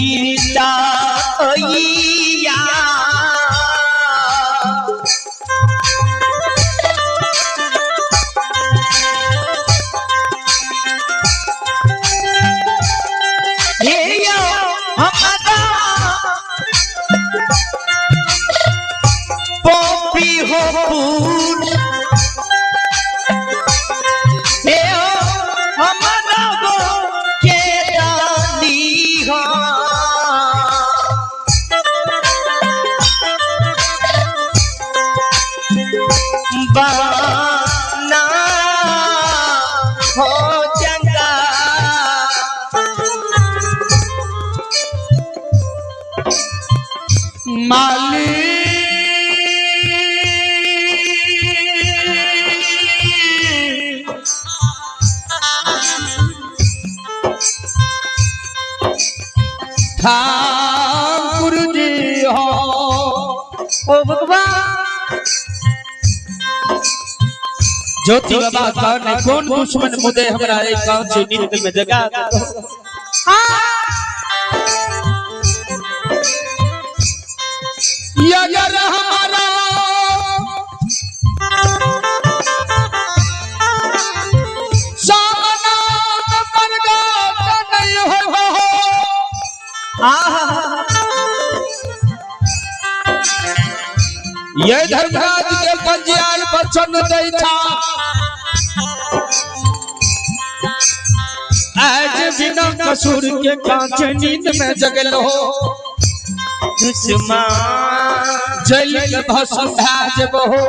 मीता बना हो चंगा माली ठाकुर जी हो ओ भगवान ज्योति बाबा कौन दुश्मन मुदे हमरा एक गांव से नींद में जगा अगर हमारा सामना मरगा नहीं हो ये धर्मराज के पंजियाल पर चंद दैठा आज बिना कसूर के कांच नींद में जगल हो दुश्मन जल भस्म भाजब हो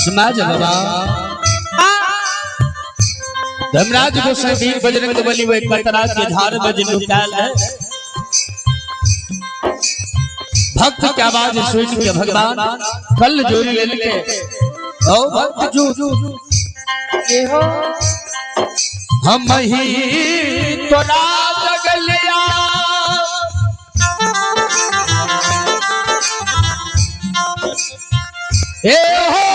समाज बाबा धर्मराज गोसाई वीर बजरंग बली वे पतराज के धार में लुटाल है भक्त की आवाज सुन के भगवान कल जोरी लेके ओ भक्त जो ये हो हम ही तोरा जगलिया ए हो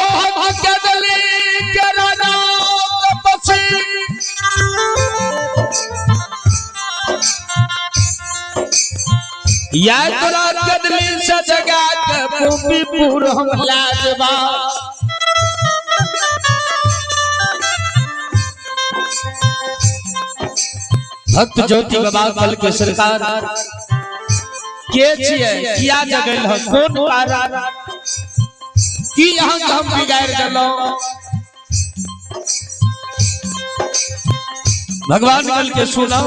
या तोरा कदली से जगा के भूमिपुर हम लाजवा भक्त ज्योति बाबा कल के सरकार के छिए किया जगल है कौन कारण की यहां हम बिगाड़ देलो भगवान कल के सुनो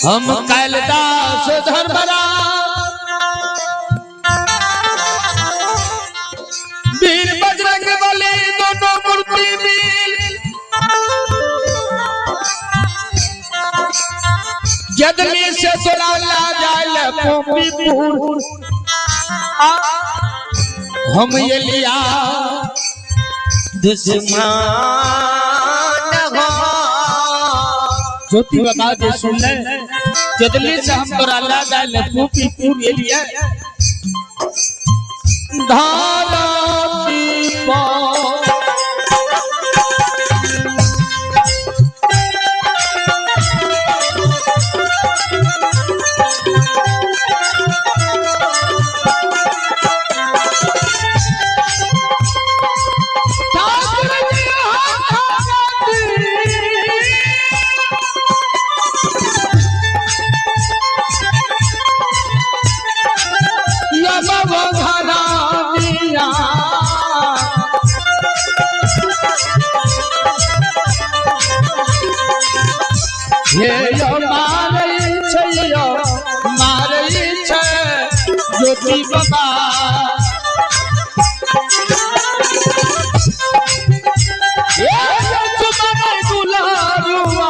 हम कैलाश धर्मराज वीर बजरंग बली दोनों मूर्ति मिल जदमी से तोरा ला जाए भूमिपुर हम ये लिया दुश्मन ज्योति बाबा जे सुन ले जदली से हम तोरा ला जाए भूमिपुर ये लिया धारती ज्योति बाबा तुम्हारे दुलारुआ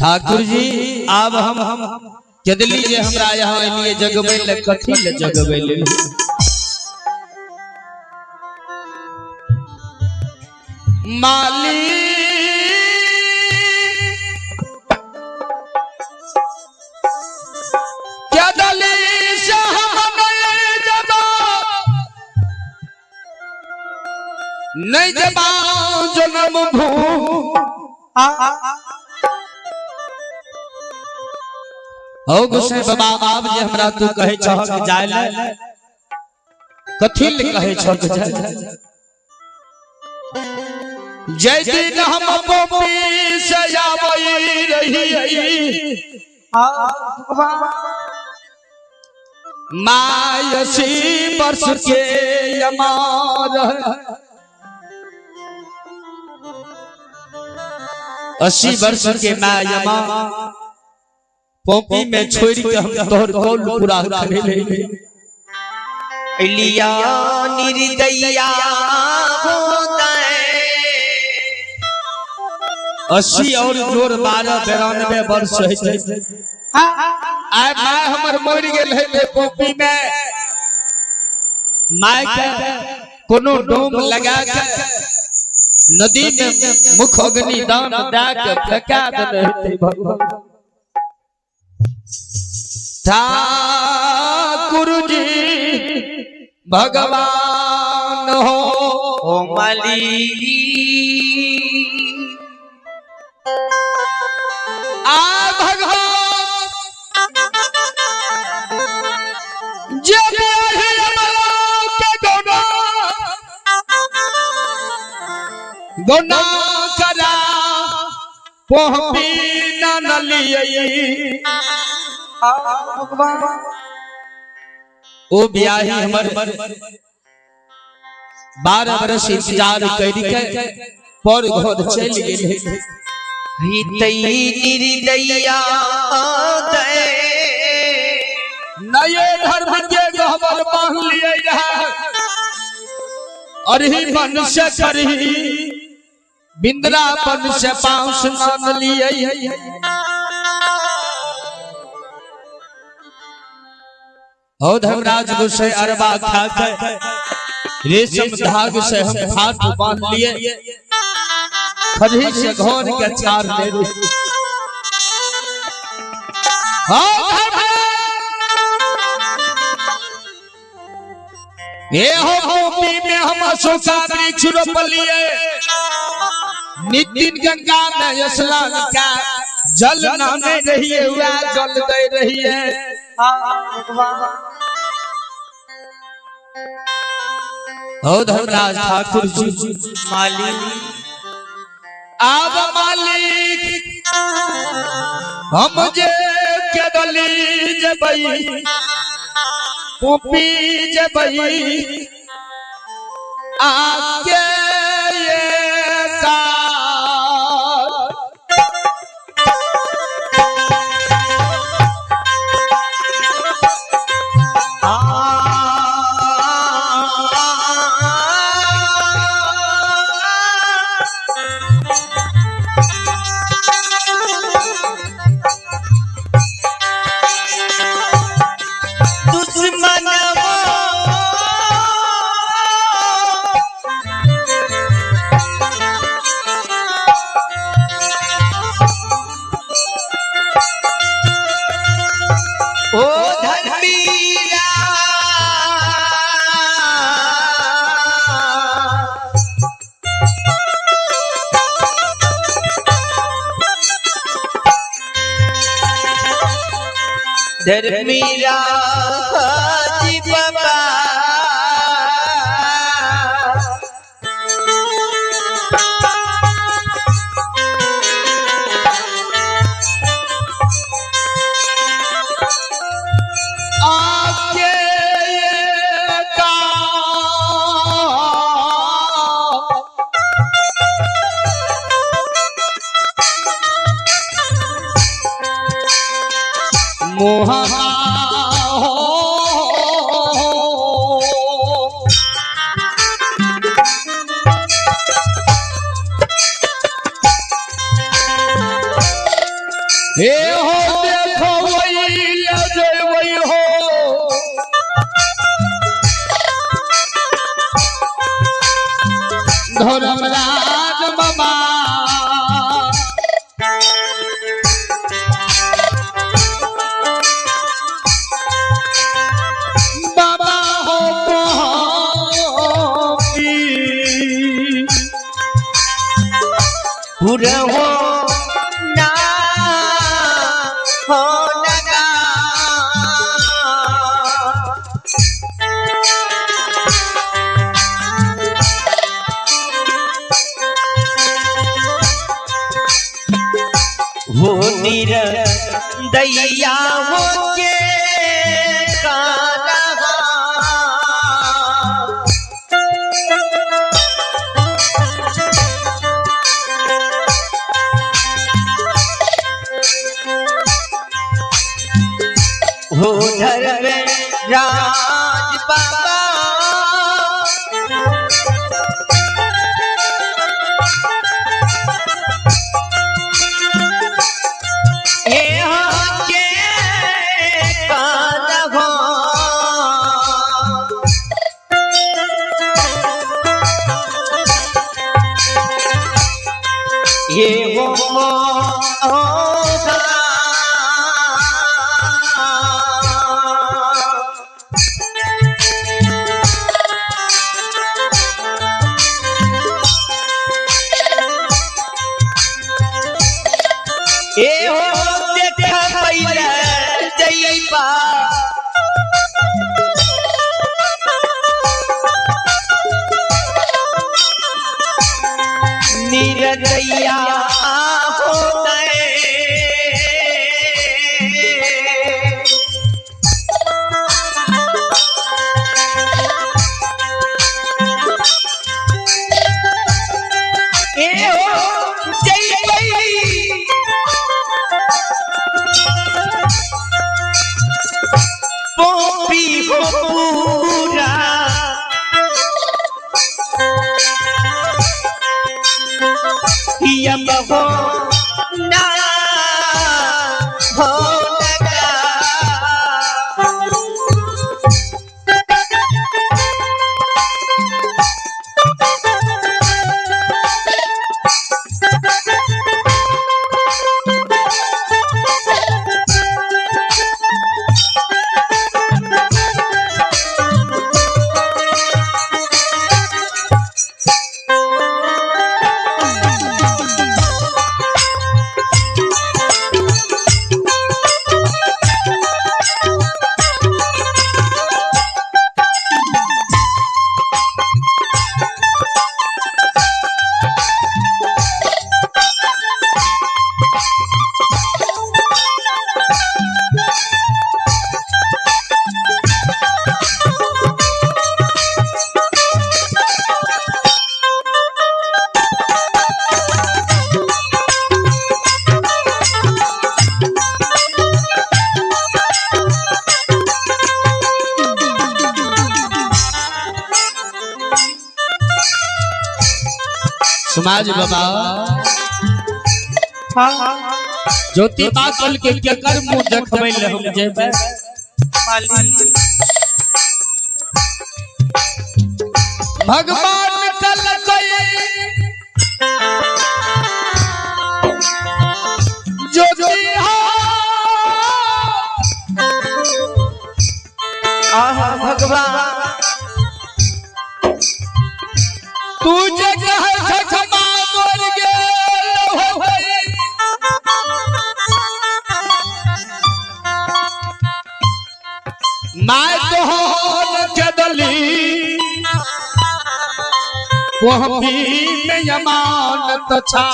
ठाकुर जी अब हम जदली जे हमरा यहाँ लिए जगबै ले कथी ले जगबै ले माली क्या दली शाह जब नहीं जबा जन्म भू हो गुस्से बाबा आप जे हमरा तू कहे छ कि जाय ले कथि ले कहे छ कि जाय जय दिन हम पोपी से आबई रही मायसी वर्ष के यमार 80 वर्ष के मायमा पोपी में छोड़ के हम तोहर कौल पूरा करे ले लिया निर्दया होता है 80 और जोर 12 92 वर्ष है आय माय हमर मर गेल है पोपी में माय के कोनो डोम लगा के नदी में मुख अग्नि दान दे के फेंका देले भगवान ठाकुर जी भगवान हो माली आ भगवान जब गुना करा पोपी न लिए ओ ब्याही हमर 12 बरस इंतजार करी के पर घर चल गेल हितई निर्दया दे नये धर्म के गहबर बांध लिए और ही मन से करही बिंद्रापन से पांस मान लिए हो धर्मराज गुस्से अरबा खा के रेशम धाग से हम खाट बांध लिए खरी से घोर के चार ले ये हो पोपी में हम अशोका वृक्ष रोप लिए नितिन गंगा में स्नान का जल नहाने रही हुआ जल दे रही है हो धर्मराज ठाकुर जी मालिक आब मालिक हम जे के दली जबई पोपी जबई आके ये धर्मीरा जी बाबा आके का मोहा हे हो देखो वही लगे वही हो धर्मराज बाबा पूरा हो ना हो लगा वो निर्दयिया होके हो धर्म राज बाबा ये होके कानवा ये हो ए हो देखा पहले जईबा निर्दयिया होता है ए हो जईबा पोपी हो पूरा यम हो ना हो लगा समाज बाबा ज्योति बाकल के केकर मुंह देखबै ले हम जेबै भगवान कल गए ज्योति आहा भगवान तू जगह खमा मर गेल होई मैं तोहर चदली वही में अमानत छा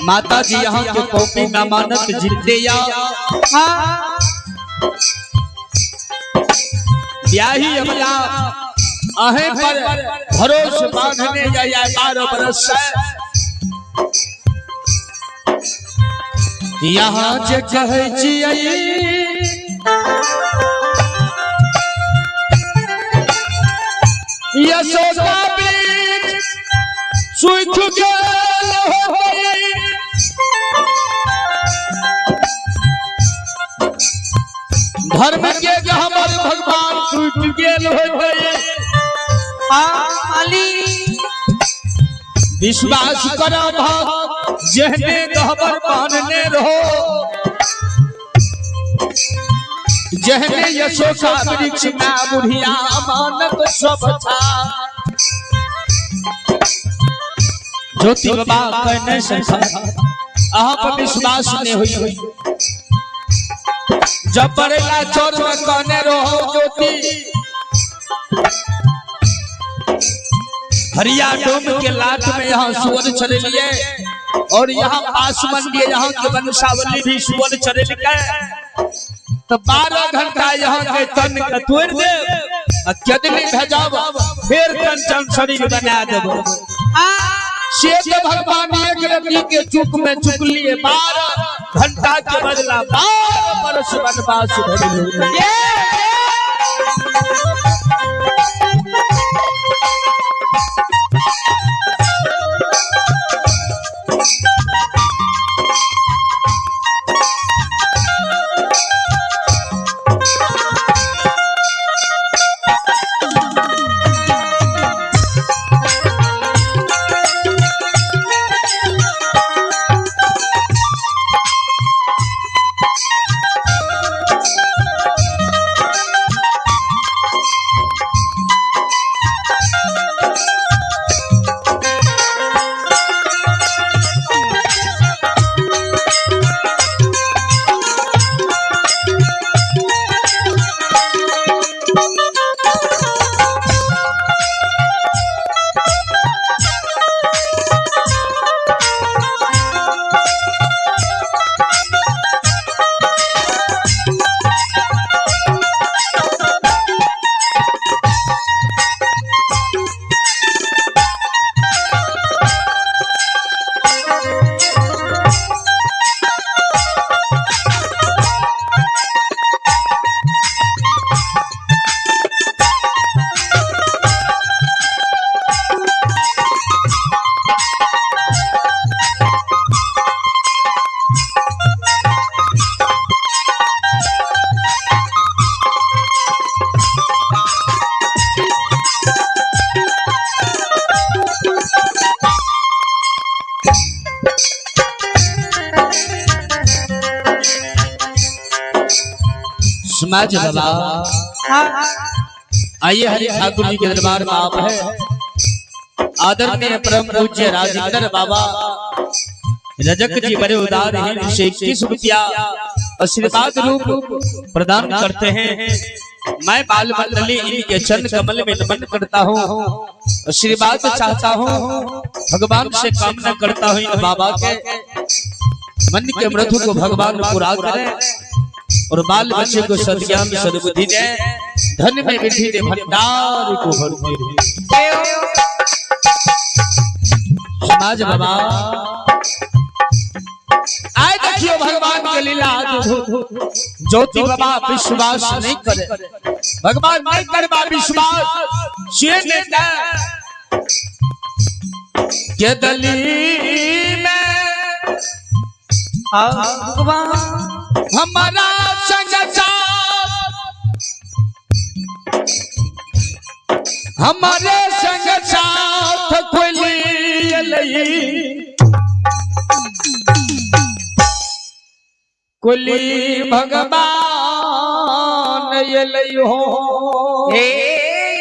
माता जी यहाँ के कॉपी में अमानत जिंदे या ब्याही अमला आहे पर भरोसे बांधने जाया 12 बरस यहाँ जे कहे छियै यशोदा बीच सुख गेल होई धर्म के हमर भगवान टूट गेल होई माली विश्वास करा भक्त जहने गहबर बांधने रहो जहने यशोदा वृक्ष में बुढ़िया अमानत सब था ज्योति बाबा कहने सरकार अहाँ पर विश्वास नहीं हुई जब पड़ेला चोर में कहने रहो ज्योति हरिया डोम के लाट में यहाँ सुअर चले लिए और यहाँ पासमन दिए यहाँ के वंशावली भी सुअर चले लिए तो 12 घंटा यहाँ के तन का तोड़ दे कितनी भेजाब फिर कंचन शरीर बना देव शेष भगवान एक रति के चुक में चुक लिए 12 घंटा के बदला 12 वर्ष वनवास भरे समाज बाबा आइए हरि ठाकुर जी के दरबार में आप है आदरणीय परम पूज्य राजेंद्र बाबा रजक जी बड़े उदार हैं से 21 रुपया आशीर्वाद रूप प्रदान करते हैं मैं बाल मंडली इनके चरण कमल में नमन करता हूँ आशीर्वाद चाहता हूँ भगवान से कामना करता हूँ इन बाबा के मन के मृत्यु को भगवान पूरा करे और बाल बच्चे को सद्ज्ञान सद्बुद्धि दे धन में वृद्धि दे भंडार को भर दे समाज बाबा आए देखियो भगवान के लीला ज्योति बाबा विश्वास नहीं करे भगवान नहीं करवा विश्वास से नेता के दली में भगवान हमारा संग हमारे संग साथ कुली भगवान ये हो